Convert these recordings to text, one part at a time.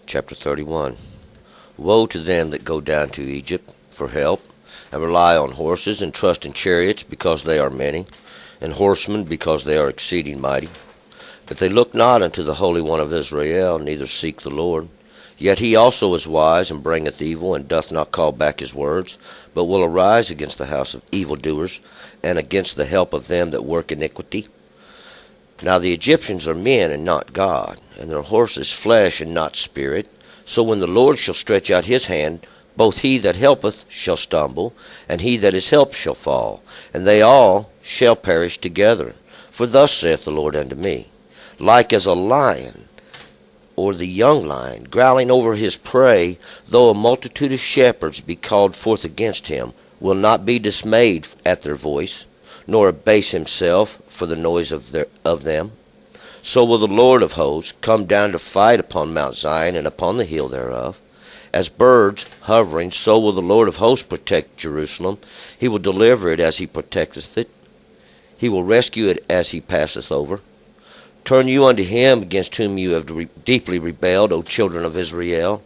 Chapter 31. Woe to them that go down to Egypt for help, and rely on horses, and trust in chariots, because they are many, and horsemen, because they are exceeding mighty. But they look not unto the Holy One of Israel, neither seek the Lord. Yet he also is wise, and bringeth evil, and doth not call back his words, but will arise against the house of evildoers, and against the help of them that work iniquity. Now the Egyptians are men, and not God, and their horses flesh, and not spirit. So when the Lord shall stretch out his hand, both he that helpeth shall stumble, and he that is helped shall fall, and they all shall perish together. For thus saith the Lord unto me, like as a lion, or the young lion, growling over his prey, though a multitude of shepherds be called forth against him, will not be dismayed at their voice, nor abase himself for the noise of them. So will the Lord of hosts come down to fight upon Mount Zion, and upon the hill thereof. As birds hovering, so will the Lord of hosts protect Jerusalem. He will deliver it as he protecteth it. He will rescue it as he passeth over. Turn you unto him against whom you have deeply rebelled, O children of Israel.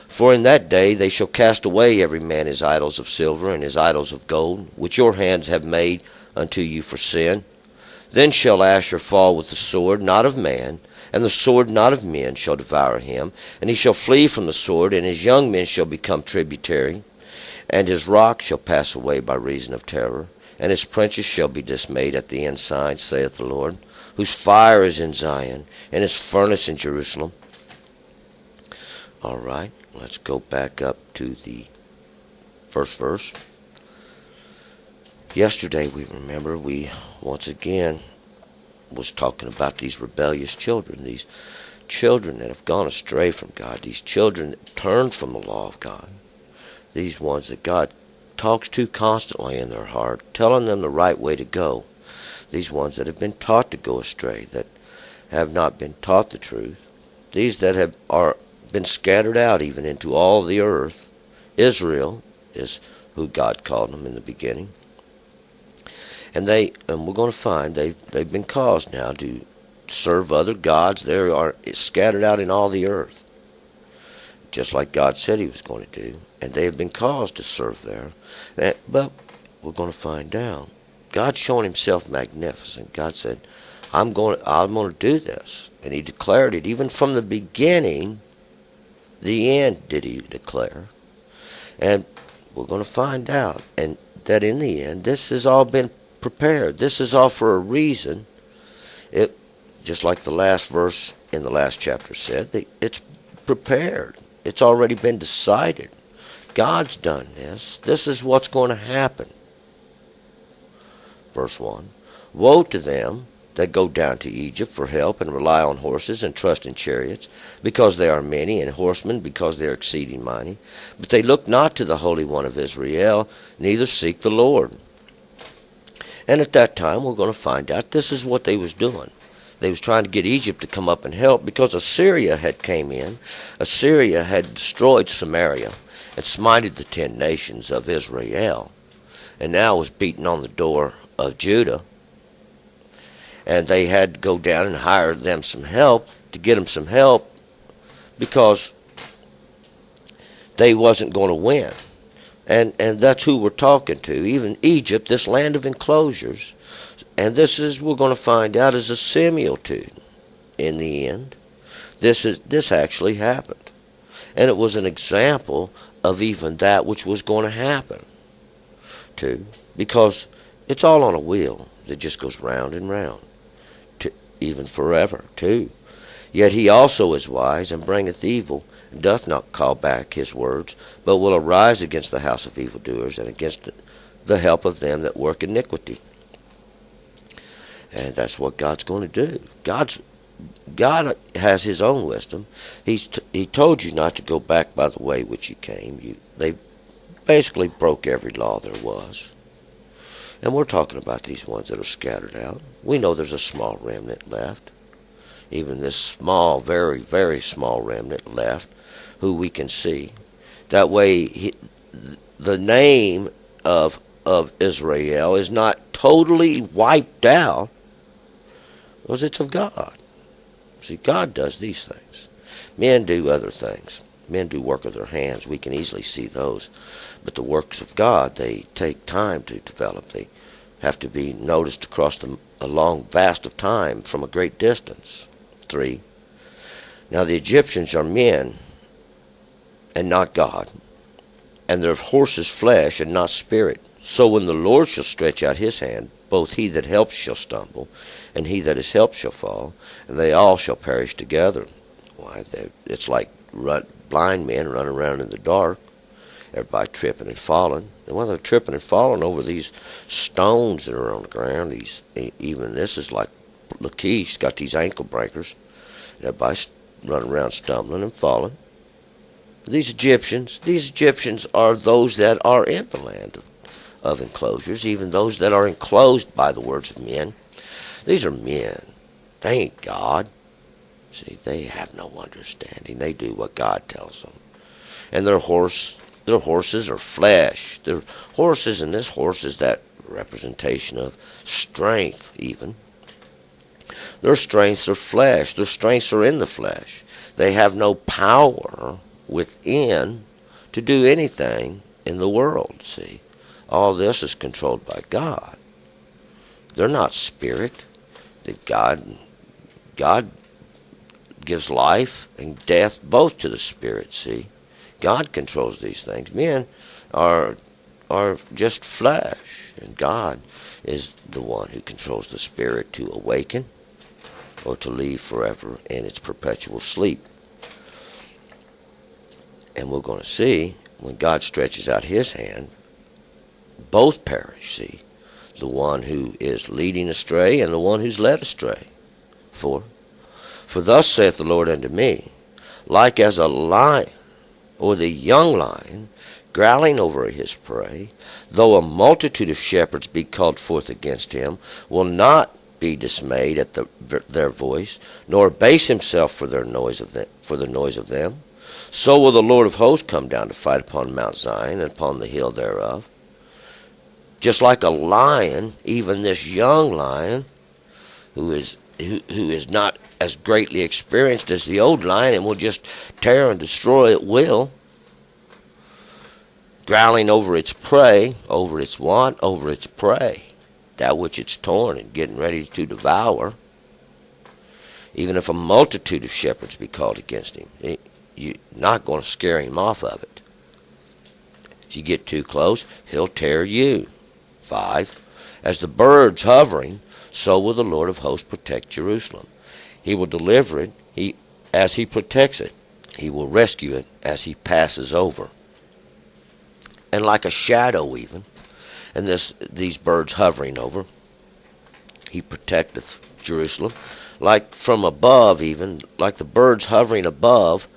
For in that day they shall cast away every man his idols of silver and his idols of gold, which your hands have made unto you for sin. Then shall Asher fall with the sword, not of man, and the sword not of men shall devour him. And he shall flee from the sword, and his young men shall become tributary. And his rock shall pass away by reason of terror, and his princes shall be dismayed at the ensign, saith the Lord, whose fire is in Zion, and his furnace in Jerusalem. All right, let's go back up to the first verse. Yesterday, we once again was talking about these rebellious children, these children that have gone astray from God, these children that turned from the law of God, these ones that God talks to constantly in their heart, telling them the right way to go, these ones that have been taught to go astray, that have not been taught the truth, these that have been scattered out even into all the earth. Israel is who God called them in the beginning. And we're going to find they've been caused now to serve other gods. They are scattered out in all the earth, just like God said he was going to do. And they have been caused to serve there. But we're going to find out. God's showing himself magnificent. God said, I'm going to do this. And he declared it even from the beginning. The end did he declare. And we're going to find out. And that in the end, this has all been prepared. This is all for a reason. It, just like the last verse in the last chapter said, it's prepared. It's already been decided. God's done this. This is what's going to happen. Verse 1. Woe to them that go down to Egypt for help, and rely on horses, and trust in chariots, because they are many, and horsemen, because they are exceeding mighty. But they look not to the Holy One of Israel, neither seek the Lord. And at that time, we're going to find out this is what they was doing. They was trying to get Egypt to come up and help, because Assyria had came in. Assyria had destroyed Samaria and smited the 10 nations of Israel, and now was beating on the door of Judah. And they had to go down and hire them some help, to get them some help, because they wasn't going to win. And that's who we're talking to. Even Egypt, this land of enclosures. And this is, we're going to find out, is a similitude in the end. This actually happened. And it was an example of even that which was going to happen too. Because it's all on a wheel that just goes round and round, even forever too. Yet he also is wise, and bringeth evil, and doth not call back his words, but will arise against the house of evildoers, and against the help of them that work iniquity. And that's what God's going to do. God has his own wisdom. He told you not to go back by the way which you came. They basically broke every law there was. And we're talking about these ones that are scattered out. We know there's a small remnant left. Even this small, very, very small remnant left, who we can see. That way, the name of Israel is not totally wiped out, because it's of God. See, God does these things. Men do other things. Men do work of their hands. We can easily see those. But the works of God, they take time to develop. They have to be noticed across a long vast of time from a great distance. 3. Now the Egyptians are men and not God, and their horses flesh and not spirit. So when the Lord shall stretch out his hand, both he that helps shall stumble, and he that is helped shall fall, and they all shall perish together. Why, it's like blind men running around in the dark, everybody tripping and falling. And when they're tripping and falling over these stones that are on the ground, even this is like Lakeish's got these ankle breakers, and everybody's running around stumbling and falling. These Egyptians are those that are in the land of enclosures, even those that are enclosed by the words of men. These are men. They ain't God. See, they have no understanding. They do what God tells them. And their horses are flesh. Their horses, and this horse is that representation of strength even. Their strengths are flesh. Their strengths are in the flesh. They have no power within to do anything in the world, see. All this is controlled by God. They're not spirit. That God gives life and death both to the spirit, see. God controls these things. Men are just flesh, and God is the one who controls the spirit to awaken or to leave forever in its perpetual sleep. And we're going to see, when God stretches out his hand, both perish, see. The one who is leading astray and the one who's led astray. 4. For thus saith the Lord unto me, like as a lion, or the young lion, growling over his prey, though a multitude of shepherds be called forth against him, will not be dismayed at their voice, nor abase himself for the noise of them. So will the Lord of hosts come down to fight upon Mount Zion and upon the hill thereof. Just like a lion, even this young lion, who is not as greatly experienced as the old lion and will just tear and destroy at will, growling over its prey, over its want, over its prey, that which it's torn and getting ready to devour. Even if a multitude of shepherds be called against him, you're not going to scare him off of it. If you get too close, he'll tear you. 5. As the birds hovering, so will the Lord of hosts protect Jerusalem. He will deliver it as he protects it. He will rescue it as he passes over. And like a shadow even, and these birds hovering over, he protecteth Jerusalem. Like from above even, like the birds hovering above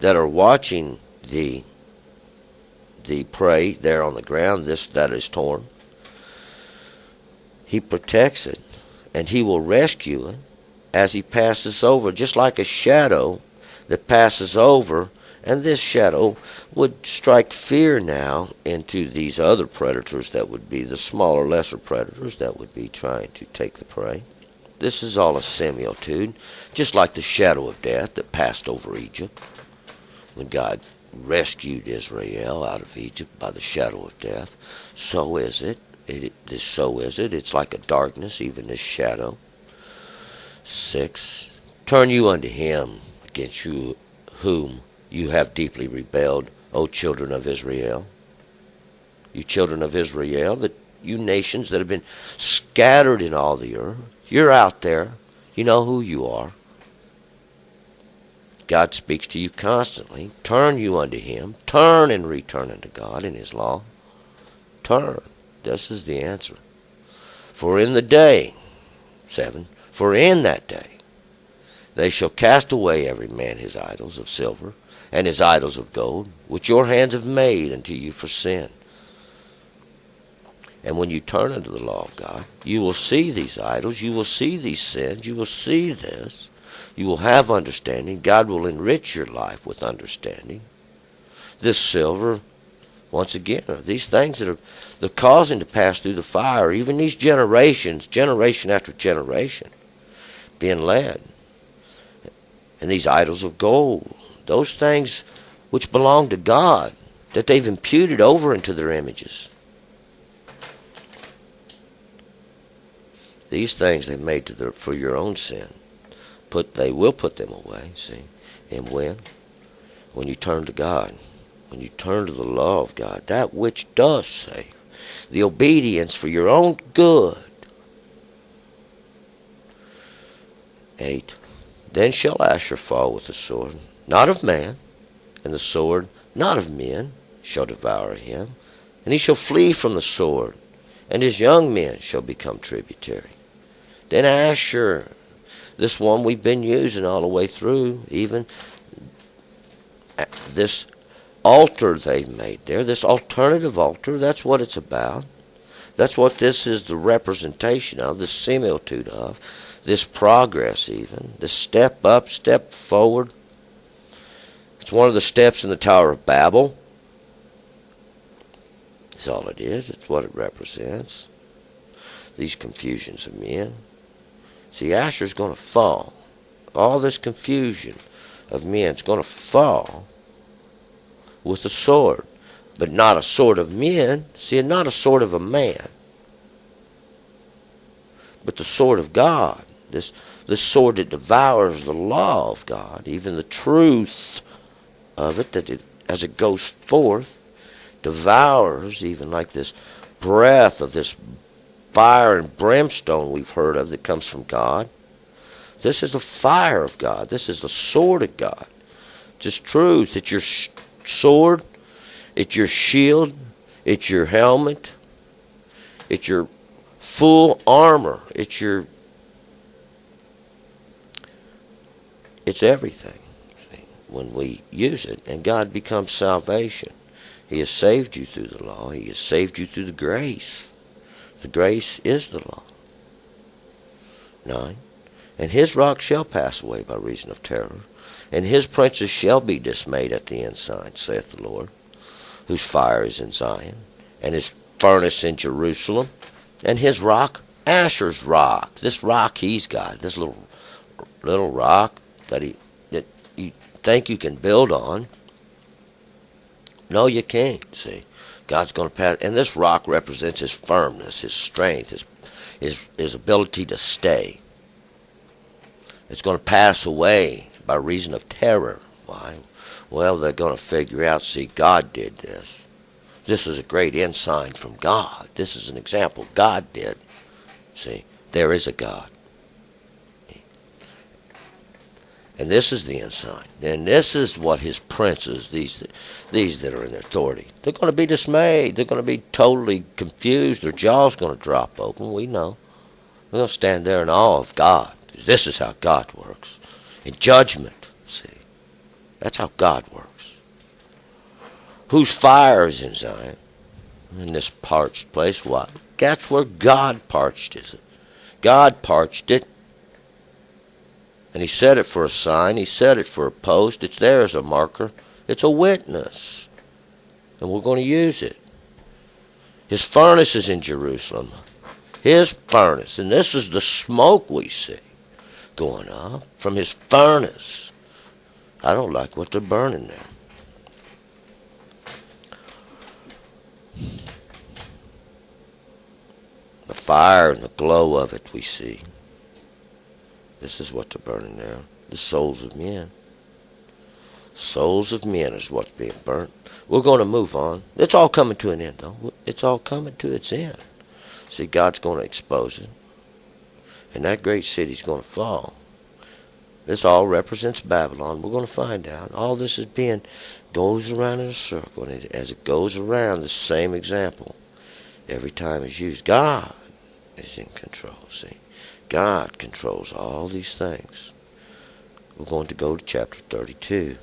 that are watching the prey there on the ground, that is torn. He protects it, and he will rescue it as he passes over, just like a shadow that passes over, and this shadow would strike fear now into these other predators that would be the smaller, lesser predators that would be trying to take the prey. This is all a similitude, just like the shadow of death that passed over Egypt when God rescued Israel out of Egypt by the shadow of death. So is it. So is it. It's like a darkness, even this shadow. 6. Turn you unto him against you whom you have deeply rebelled, O children of Israel. You children of Israel, you nations that have been scattered in all the earth. You're out there. You know who you are. God speaks to you constantly. Turn you unto him. Turn and return unto God in his law. Turn. This is the answer. For in the day, 7, for in that day, they shall cast away every man his idols of silver, and his idols of gold, which your hands have made unto you for sin. And when you turn unto the law of God, you will see these idols, you will see these sins, you will see this. You will have understanding. God will enrich your life with understanding. This silver, once again, are these things that they're causing to pass through the fire. Even these generations, generation after generation, being led. And these idols of gold, those things which belong to God, that they've imputed over into their images. These things they've made for your own sin. They will put them away, see. And when you turn to God, when you turn to the law of God, that which does save, the obedience for your own good. 8. Then shall Asher fall with the sword, not of man, and the sword not of men shall devour him, and he shall flee from the sword, and his young men shall become tributary. Then Asher, this one we've been using all the way through, even this altar they've made there, this alternative altar, that's what it's about. That's what this is the representation of, the similitude of, this progress even, this step up, step forward. It's one of the steps in the Tower of Babel. That's all it is. It's what it represents. These confusions of men. See, Asher's going to fall. All this confusion of men is going to fall with the sword. But not a sword of men. See, not a sword of a man. But the sword of God. This sword that devours the law of God. Even the truth of it, as it goes forth, devours, even like this breath of this fire and brimstone we've heard of that comes from God. This is the fire of God. This is the sword of God. It's truth. It's your sword. It's your shield. It's your helmet. It's your full armor. It's everything. See, when we use it, and God becomes salvation. He has saved you through the law. He has saved you through the grace. The grace is the law. 9. And his rock shall pass away by reason of terror, and his princes shall be dismayed at the ensign, saith the Lord, whose fire is in Zion, and his furnace in Jerusalem, and his rock, Asher's rock. This rock he's got, this little rock that you think you can build on. No, you can't, see. God's going to pass, and this rock represents his firmness, his strength, his ability to stay. It's going to pass away by reason of terror. Why? Well, they're going to figure out, see, God did this. This is a great ensign from God. This is an example God did. See, there is a God. And this is the ensign. And this is what his princes, these that are in authority, they're going to be dismayed. They're going to be totally confused. Their jaw's going to drop open. We know. They're going to stand there in awe of God. Because this is how God works. In judgment, see. That's how God works. Whose fire is in Zion? In this parched place. Why? That's where God parched it. God parched it. And he set it for a sign. He set it for a post. It's there as a marker. It's a witness. And we're going to use it. His furnace is in Jerusalem. His furnace. And this is the smoke we see going up from his furnace. I don't like what they're burning there. The fire and the glow of it we see. This is what they're burning there. The souls of men. Souls of men is what's being burnt. We're going to move on. It's all coming to an end, though. It's all coming to its end. See, God's going to expose it. And that great city's going to fall. This all represents Babylon. We're going to find out. All this is goes around in a circle. And as it goes around, the same example. Every time it's used, God is in control, see. God controls all these things. We're going to go to chapter 32.